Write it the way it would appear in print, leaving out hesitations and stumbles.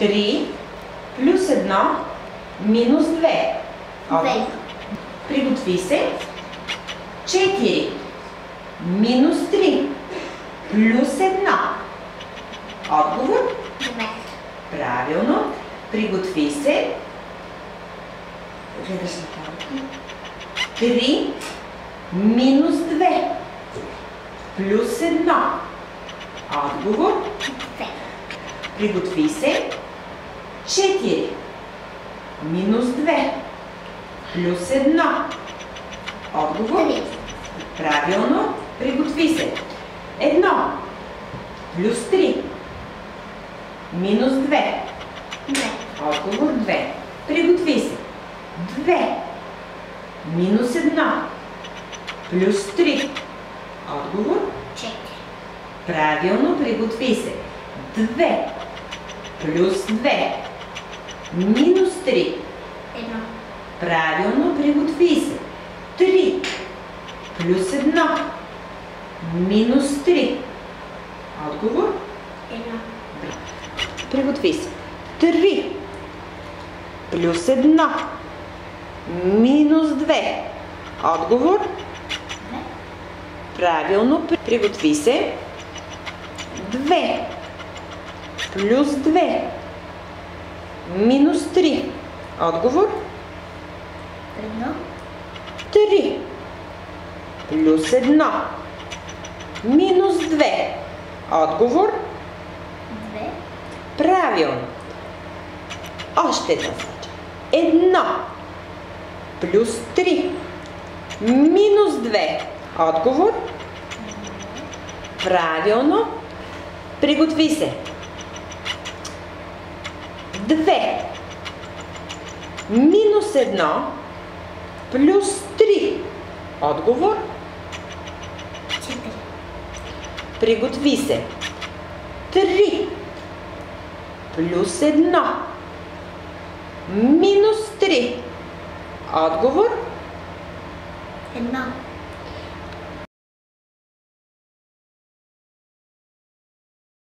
3 плюс 1 минус 2. Две. Приготви се. 4 минус 3 плюс 1. Отговор? 2. Правилно. Приготви се. Гледаш на това. 3 минус 2 плюс 1. Отговор? 2. Приготви се. 4 минус 2 плюс 1. Отговор? 3. Правилно. Приготви се. 1 плюс 3 минус 2. 2. Отговор 2. Приготви се. 2 минус 1 плюс 3. Отговор? 4. Правилно. Приготви се. 2 плюс 2 минус 3. 1. Правилно. Приготви се. 3 плюс 1 минус 3. Отговор? 1. Приготви се. 3 плюс 1 минус 2. Отговор? 2. Правилно. Приготви се. 2 плюс 2 минус 3. Отговор? 1. 3 плюс 1 минус 2. Отговор? 2. Правилно. Още една задача. 1 плюс 3 минус 2. Отговор? Правилно. Приготви се. 2 минус 1 плюс 3. Отговор? 4. Приготви се. 3 плюс 1 минус 3. Отговор? 1.